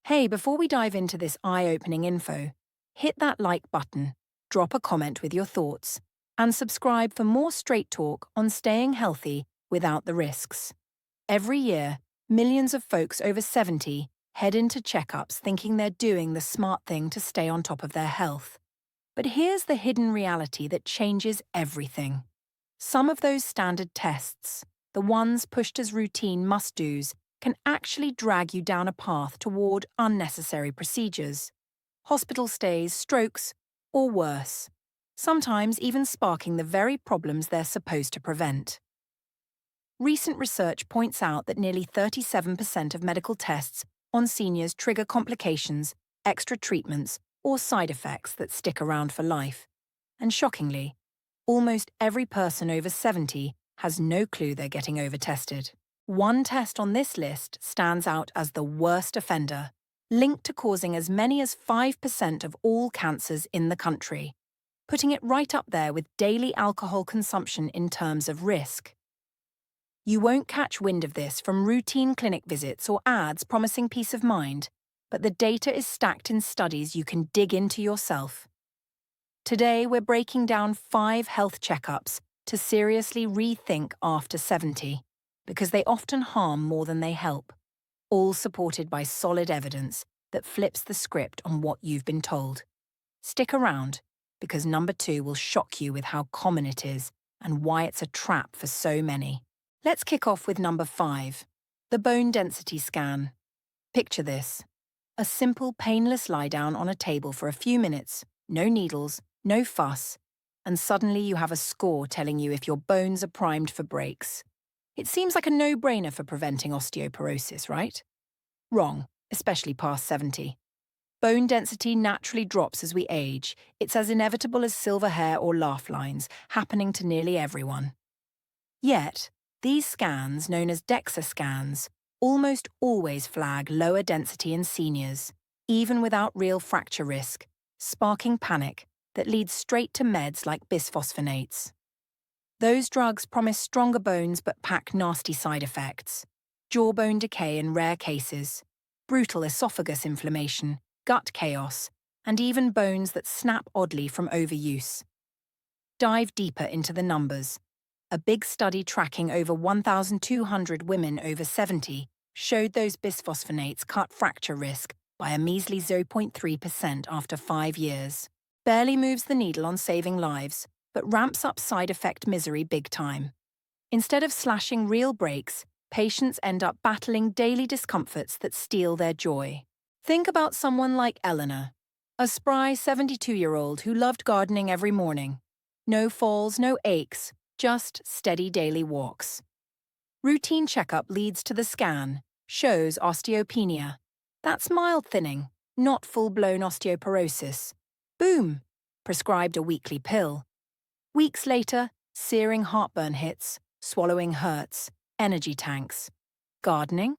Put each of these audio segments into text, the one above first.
Hey, before we dive into this eye-opening info, hit that like button, drop a comment with your thoughts, and subscribe for more straight talk on staying healthy without the risks. Every year, millions of folks over 70 head into checkups thinking they're doing the smart thing to stay on top of their health. But here's the hidden reality that changes everything. Some of those standard tests, the ones pushed as routine must-dos, can actually drag you down a path toward unnecessary procedures, hospital stays, strokes, or worse, sometimes even sparking the very problems they're supposed to prevent. Recent research points out that nearly 37% of medical tests on seniors trigger complications, extra treatments, or side effects that stick around for life. And shockingly, almost every person over 70 has no clue they're getting over-tested. One test on this list stands out as the worst offender, linked to causing as many as 5% of all cancers in the country, putting it right up there with daily alcohol consumption in terms of risk. You won't catch wind of this from routine clinic visits or ads promising peace of mind, but the data is stacked in studies you can dig into yourself. Today, we're breaking down 5 health checkups to seriously rethink after 70, because they often harm more than they help, all supported by solid evidence that flips the script on what you've been told. Stick around, because number 2 will shock you with how common it is and why it's a trap for so many. Let's kick off with number 5, the bone density scan. Picture this: a simple, painless lie-down on a table for a few minutes, no needles, no fuss, and suddenly you have a score telling you if your bones are primed for breaks. It seems like a no-brainer for preventing osteoporosis, right? Wrong, especially past 70. Bone density naturally drops as we age. It's as inevitable as silver hair or laugh lines, happening to nearly everyone. Yet, these scans, known as DEXA scans, almost always flag lower density in seniors, even without real fracture risk, sparking panic that leads straight to meds like bisphosphonates. Those drugs promise stronger bones but pack nasty side effects: jawbone decay in rare cases, brutal esophagus inflammation, gut chaos, and even bones that snap oddly from overuse. Dive deeper into the numbers. A big study tracking over 1,200 women over 70 showed those bisphosphonates cut fracture risk by a measly 0.3% after 5 years. Barely moves the needle on saving lives, but ramps up side effect misery big time. Instead of slashing real breaks, patients end up battling daily discomforts that steal their joy. Think about someone like Eleanor, a spry 72-year-old who loved gardening every morning. No falls, no aches, just steady daily walks. Routine checkup leads to the scan, shows osteopenia. That's mild thinning, not full-blown osteoporosis. Boom! Prescribed a weekly pill. Weeks later, searing heartburn hits, swallowing hurts, energy tanks. Gardening?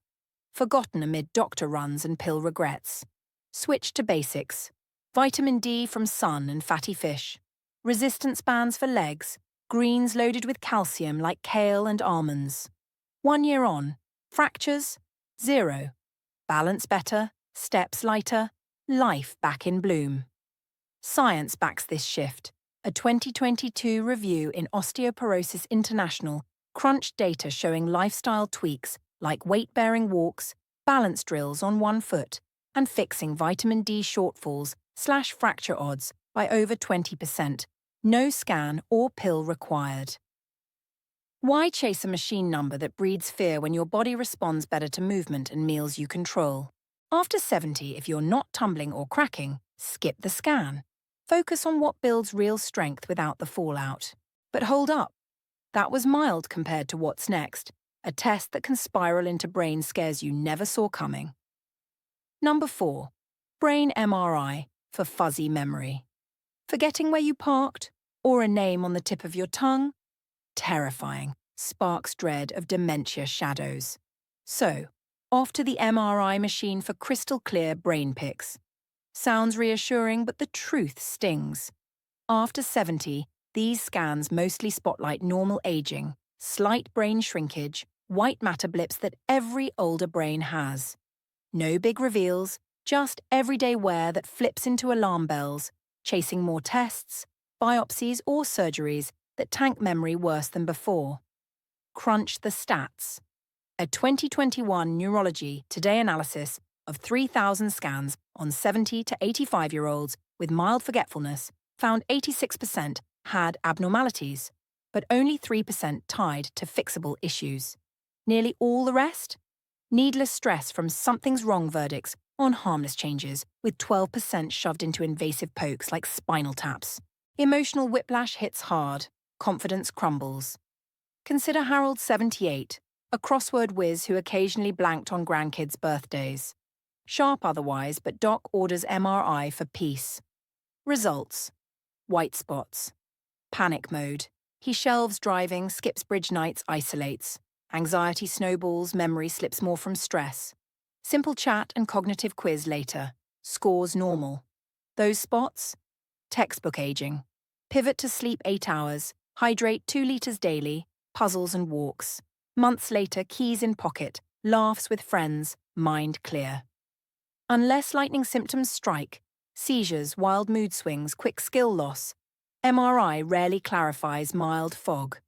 Forgotten amid doctor runs and pill regrets. Switch to basics. Vitamin D from sun and fatty fish. Resistance bands for legs. Greens loaded with calcium like kale and almonds. 1 year on. Fractures? 0. Balance better, steps lighter, life back in bloom. Science backs this shift. A 2022 review in Osteoporosis International crunched data showing lifestyle tweaks like weight-bearing walks, balance drills on one foot, and fixing vitamin D shortfalls/fracture odds by over 20%. No scan or pill required. Why chase a machine number that breeds fear when your body responds better to movement and meals you control? After 70, if you're not tumbling or cracking, skip the scan. Focus on what builds real strength without the fallout. But hold up. That was mild compared to what's next, a test that can spiral into brain scares you never saw coming. Number 4. Brain MRI for fuzzy memory. Forgetting where you parked? Or a name on the tip of your tongue? Terrifying. Sparks dread of dementia shadows. So, off to the MRI machine for crystal clear brain pics. Sounds reassuring, but the truth stings. After 70, these scans mostly spotlight normal aging, slight brain shrinkage, white matter blips that every older brain has. No big reveals, Just everyday wear that flips into alarm bells, chasing more tests, biopsies or surgeries that tank memory worse than before. Crunch the stats. A 2021 Neurology Today analysis of 3,000 scans on 70 to 85-year-olds with mild forgetfulness found 86% had abnormalities, but only 3% tied to fixable issues. Nearly all the rest? Needless stress from something's wrong verdicts on harmless changes, with 12% shoved into invasive pokes like spinal taps. Emotional whiplash hits hard, confidence crumbles. Consider Harold, 78, a crossword whiz who occasionally blanked on grandkids' birthdays. Sharp otherwise, but doc orders MRI for peace. Results: white spots. Panic mode. He shelves driving, skips bridge nights, isolates. Anxiety snowballs, memory slips more from stress. Simple chat and cognitive quiz later. Scores normal. Those spots? Textbook aging. Pivot to sleep 8 hours, hydrate 2 liters daily, puzzles and walks. Months later, keys in pocket, laughs with friends, mind clear. Unless lightning symptoms strike, seizures, wild mood swings, quick skill loss, MRI rarely clarifies mild fog.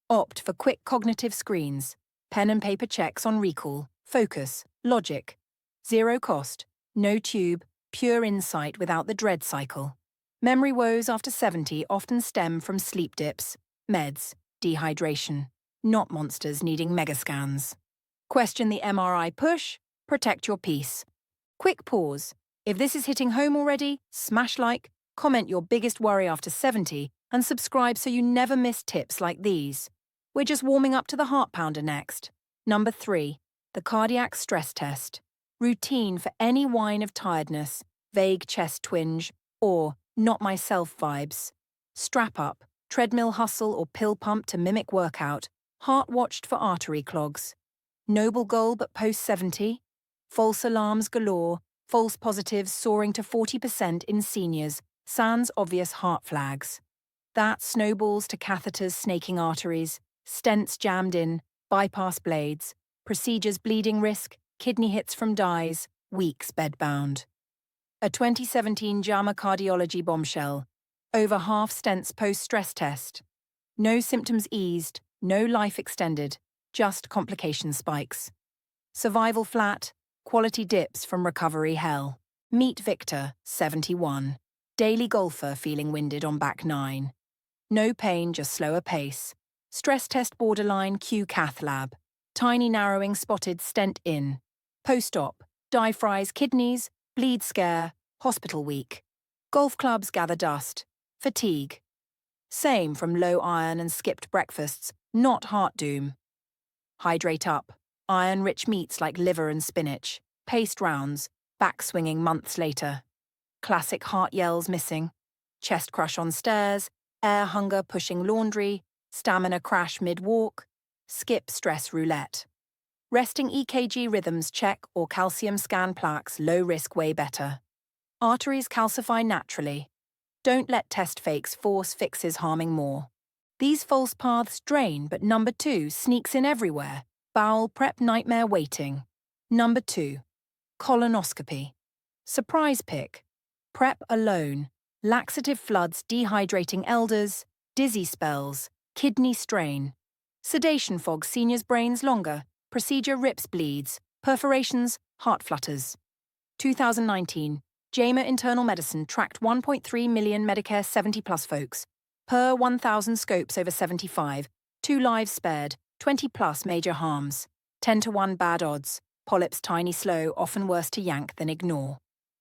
Opt for quick cognitive screens, pen and paper checks on recall, focus, logic. Zero cost, no tube, pure insight without the dread cycle. Memory woes after 70 often stem from sleep dips, meds, dehydration, not monsters needing megascans. Question the MRI push, protect your peace. Quick pause. If this is hitting home already, smash like, comment your biggest worry after 70, and subscribe so you never miss tips like these. We're just warming up to the heart pounder next. Number 3, the cardiac stress test. Routine for any whine of tiredness, vague chest twinge, or not myself vibes. Strap up, treadmill hustle or pill pump to mimic workout, heart watched for artery clogs. Noble goal but post-70? False alarms galore, false positives soaring to 40% in seniors, sans obvious heart flags. That snowballs to catheters snaking arteries, stents jammed in, bypass blades, procedures bleeding risk, kidney hits from dyes, weeks bedbound. A 2017 JAMA cardiology bombshell. Over half stents post-stress test. No symptoms eased, no life extended, just complication spikes. Survival flat, quality dips from recovery hell. Meet Victor, 71. Daily golfer feeling winded on back 9. No pain, just slower pace. Stress test borderline Q cath lab. Tiny narrowing spotted stent in. Post-op, dye fries kidneys, bleed scare, hospital week. Golf clubs gather dust. Fatigue. Same from low iron and skipped breakfasts, not heart doom. Hydrate up. Iron-rich meats like liver and spinach. Paced rounds, back swinging months later. Classic heart yells missing. Chest crush on stairs, air hunger pushing laundry, stamina crash mid-walk, skip stress roulette. Resting EKG rhythms check or calcium scan plaques low risk way better. Arteries calcify naturally. Don't let test fakes force fixes harming more. These false paths drain, but number 2 sneaks in everywhere. Bowel prep nightmare waiting. Number 2. Colonoscopy. Surprise pick. Prep alone. Laxative floods dehydrating elders, dizzy spells, kidney strain. Sedation fogs seniors' brains longer, procedure rips bleeds, perforations, heart flutters. 2019, JAMA Internal Medicine tracked 1.3 million Medicare 70-plus folks. Per 1,000 scopes over 75, 2 lives spared, 20-plus major harms. 10 to 1 bad odds, polyps tiny slow, often worse to yank than ignore.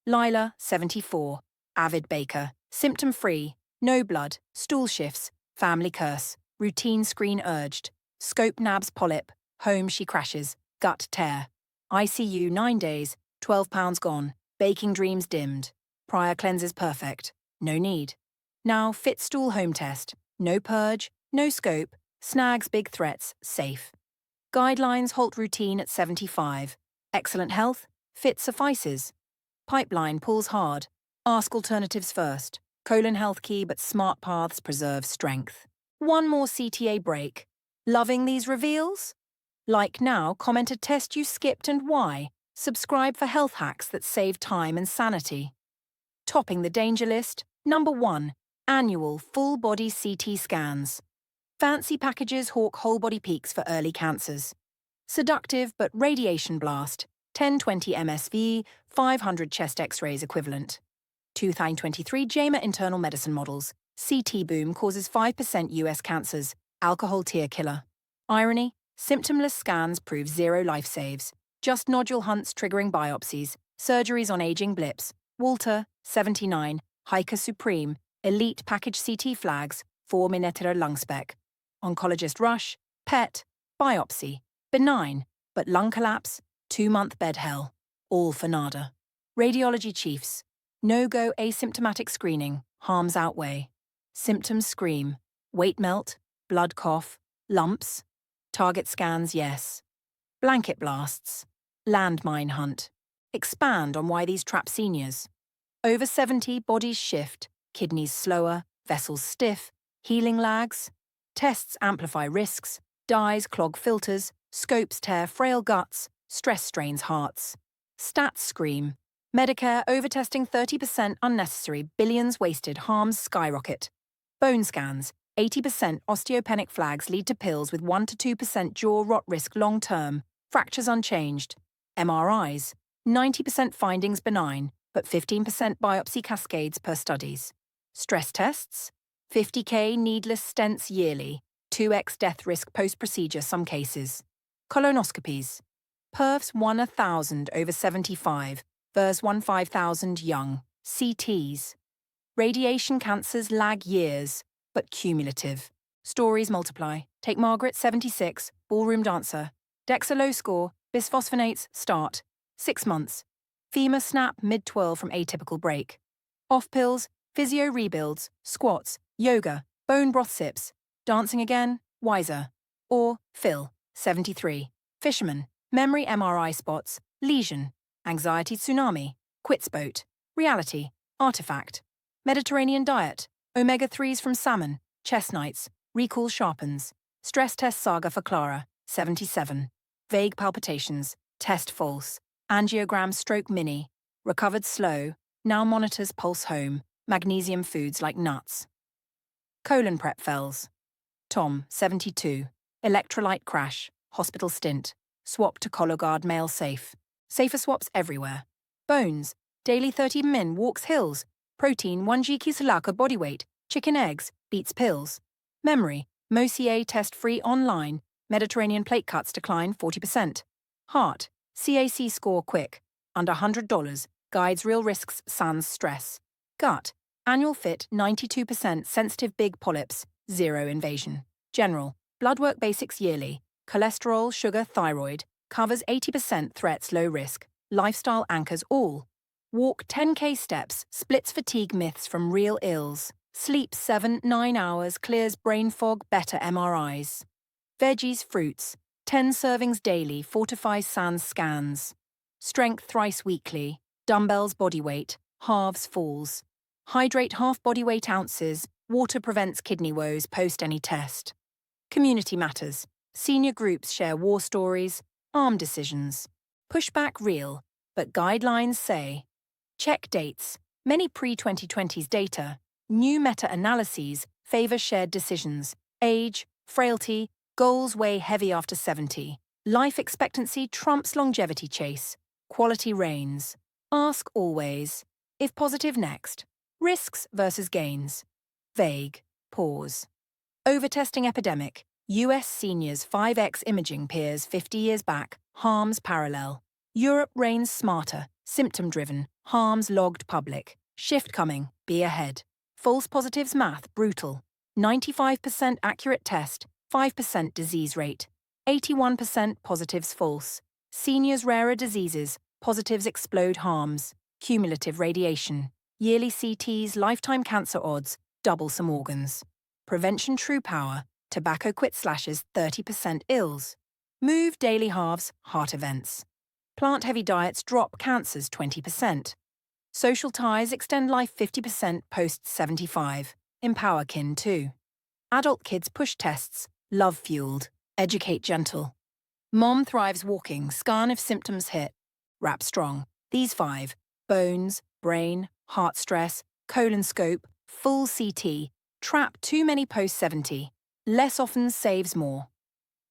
Lila, 74, avid baker, symptom-free, no blood, stool shifts, family curse, routine screen urged, scope nabs polyp, home she crashes, gut tear. ICU 9 days, 12 pounds gone, baking dreams dimmed. Prior cleanses perfect, no need. Now fit stool home test, no purge, no scope, snags big threats, safe. Guidelines halt routine at 75. Excellent health, fit suffices. Pipeline pulls hard. Ask alternatives first. Colon health key but smart paths preserve strength. One more CTA break. Loving these reveals? Like now, comment a test you skipped and why. Subscribe for health hacks that save time and sanity. Topping the danger list, number 1, annual full-body CT scans. Fancy packages hawk whole-body peaks for early cancers. Seductive but radiation blast, 1020 MSV, 500 chest X-rays equivalent. 2023 JAMA internal medicine models. CT boom causes 5% US cancers. Alcohol tear killer. Irony, symptomless scans prove zero life saves. Just nodule hunts triggering biopsies. Surgeries on aging blips. Walter, 79, Hiker Supreme, elite package CT flags, 4 Minneter lungspec. Oncologist rush, PET, biopsy, benign, but lung collapse, 2-month bed hell. All for nada. Radiology chiefs, no-go asymptomatic screening, harms outweigh. Symptoms scream, weight melt, blood cough, lumps. Target scans, yes. Blanket blasts, landmine hunt. Expand on why these trap seniors. Over 70, bodies shift, kidneys slower, vessels stiff, healing lags. Tests amplify risks, dyes clog filters, scopes tear frail guts, stress strains hearts. Stats scream. Medicare overtesting 30% unnecessary, billions wasted, harms skyrocket. Bone scans, 80% osteopenic flags lead to pills with 1 to 2% jaw rot risk long-term, fractures unchanged. MRIs, 90% findings benign, but 15% biopsy cascades per studies. Stress tests, 50K needless stents yearly, 2x death risk post-procedure some cases. Colonoscopies, perfs 1,000 over 75, vers 5,000 young. CTs, radiation cancers lag years, but cumulative. Stories multiply. Take Margaret, 76, ballroom dancer. DEXA low score, bisphosphonates, start. 6 months. Femur snap mid-12 from atypical break. Off pills, physio rebuilds, squats, yoga, bone broth sips. Dancing again, wiser. Or Phil, 73. Fisherman, memory MRI spots, lesion. Anxiety tsunami, quits boat. Reality, artifact. Mediterranean diet, omega-3s from salmon, chestnuts, recall sharpens. Stress test saga for Clara, 77. Vague palpitations, test false. Angiogram stroke mini, recovered slow, now monitors pulse home, magnesium foods like nuts. Colon prep fells. Tom, 72. Electrolyte crash, hospital stint. Swap to Cologuard mail safe. Safer swaps everywhere. Bones, daily 30 min walks hills. Protein 1 GQ Salaka body weight. Chicken eggs, beats pills. Memory, MoCA test free online. Mediterranean plate cuts decline 40%. Heart, CAC score quick, under $100, guides real risks sans stress. Gut, annual fit 92% sensitive big polyps, 0 invasion. General, blood work basics yearly. Cholesterol, sugar, thyroid, covers 80% threats low risk. Lifestyle anchors all. Walk 10K steps, splits fatigue myths from real ills. Sleep 7-9 hours, clears brain fog, better MRIs. Veggies, fruits, 10 servings daily, fortifies sans scans. Strength thrice weekly, dumbbells body weight, halves falls. Hydrate half body weight ounces, water prevents kidney woes post any test. Community matters, senior groups share war stories, arm decisions. Pushback real, but guidelines say. Check dates, many pre-2020s data, new meta-analyses favour shared decisions, age, frailty, goals weigh heavy after 70. Life expectancy trumps longevity chase. Quality reigns. Ask always. If positive next. Risks versus gains. Vague. Pause. Overtesting epidemic. US seniors 5x imaging peers 50 years back. Harms parallel. Europe reigns smarter. Symptom-driven. Harms logged public. Shift coming. Be ahead. False positives math brutal. 95% accurate test. 5% disease rate, 81% positives false. Seniors' rarer diseases, positives explode harms. Cumulative radiation. Yearly CTs, lifetime cancer odds, double some organs. Prevention true power, tobacco quit slashes 30% ills. Move daily halves, heart events. Plant-heavy diets drop cancers 20%. Social ties extend life 50% post-75. Empower kin too. Adult kids push tests, love-fueled, educate gentle. Mom thrives walking, scan if symptoms hit. wrap strong. These 5: bones, brain, heart stress, colonoscope, full CT, trap too many post-70. Less often saves more.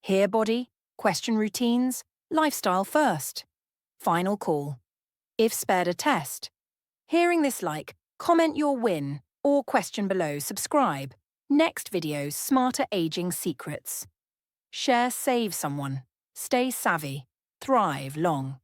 Hear body, question routines, lifestyle first. Final call. If spared a test. Hearing this like, comment your win or question below, subscribe. Next video, smarter aging secrets. Share, save someone. Stay savvy. Thrive long.